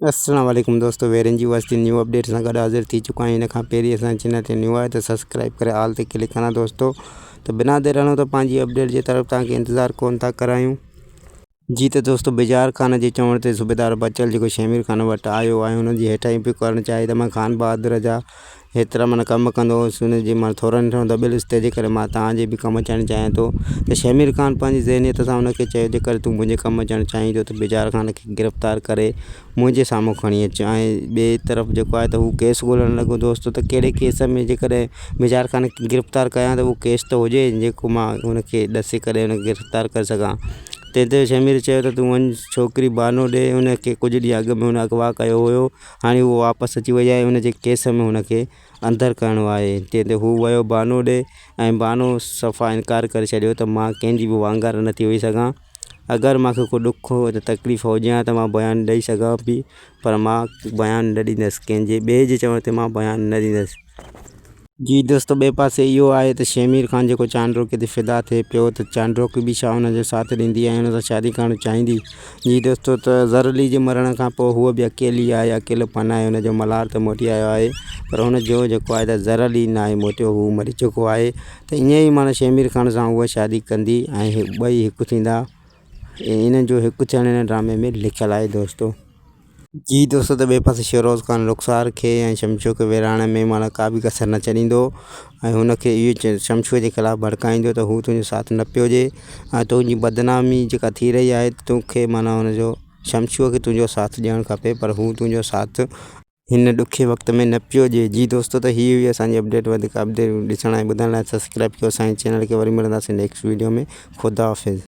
अस्सलाम वालेकुम दोस्तों, वेरन जी वास्ते न्यू अपडेट सां गॾु हाज़िर थी चुका आहियूं। इन खां पहिरीं असांजे चैनल ते न्यू आहे तो सब्सक्राइब करे आल ते क्लिक करना दोस्तों। तो बिना देर हलो तो पंहिंजी अपडेट जी तरफ़ तव्हांखे इंतज़ारु कोन था करायूं। जी तो दोस्तों, बाज़ार खान जे चवण ते सूबेदार बचल जो शमीर खान वटि आयो आहे, हुनजी हेठाई पियो करणु चाहे त मां खान बहादुर जा हेतिरा माना कमु कंदो हुउसि। हुनजी मां थोरनि थोरो दॿियलुसि, तंहिंजे करे मां तव्हांजे बि कमु अचणु चाहियां थो। त शमीर खान पंहिंजी ज़हनियत सां हुनखे चयो, जेकर तूं मुंहिंजे कमु अचणु चाहीं थो त बाज़ार खान खे गिरफ़्तार करे मुंहिंजे साम्हूं खणी अचु। ऐं ॿिए तरफ़ जेको आहे त हू केस ॻोल्हणु लॻो दोस्तों, त कहिड़े केस में जेकॾहिं बाज़ार खान खे गिरफ़्तार कयां त उहो केस त हुजे जेको मां हुनखे ॾसे करे हुनखे गिरफ़्तार करे सघां। तंहिं ते शमीर चयो त तूं वञु छोकिरी बानो ॾे, हुनखे कुझु ॾींहं अॻु में हुन अगवा कयो हुयो, हाणे उहो वापसि अची वई आहे। हुनजे केस में हुनखे अंदरि करिणो आहे। तंहिं ते हू वियो बानो ॾे ऐं बानो सफ़ा इनकार करे छॾियो त मां कंहिंजी बि वांगार न थी वेई सघां। अगरि मूंखे को ॾुख त तकलीफ़ हुजे हा त मां बयानु ॾेई सघां पई, पर मां बयानु न ॾींदसि, कंहिंजे ॿिए जे चवण ते मां बयानु न ॾींदसि। जी दोस्तों, ॿिए पासे इहो आहे त शमीर खान जेको चांडरो ते फ़िदा थिए पियो त चांडरो बि छा हुनजो साथ ॾींदी ऐं हुन सां शादी करणु चाहींदी। जी दोस्तों, त ज़रली जे मरण खां पोइ हूअ बि अकेली आहे, अकेलोपन आहे। हुनजो मल्हार त मोटी आयो आहे, पर हुनजो जेको आहे त ज़रली न आहे मोटियो, हू मरी चुको आहे। त ईअं ई माना शमीर खान सां उहा शादी कंदी ऐं ॿई हिकु थींदा। इन्हनि जो हिकु थियणु हिन ड्रामे में लिखियलु आहे दोस्तों। जी दोस्तों, त ॿिए पासे शहरोज़ खान रुख़सार खे ऐं शमशूअ खे विराइण में माना का बि कसर न छॾींदो ऐं हुनखे इहो शमशूअ जे ख़िलाफ़ु भड़काईंदो त हू तुंहिंजो साथ न पियो ॾिए ऐं तुंहिंजी बदनामी जेका थी रही आहे, तोखे माना हुनजो शमशूअ खे तुंहिंजो साथ ॾियणु खपे, पर हू तुंहिंजो साथ हिन ॾुखे वक़्त में न पियो ॾिए। जी दोस्तों, त हीअ हुई असांजी अपडेट। वधीक अपडेट ॾिसण ऐं ॿुधण लाइ सब्सक्राइब कयो असांजे चैनल खे। वरी मिलंदासीं नेक्स्ट वीडियो में। ख़ुदा हाफ़िज़।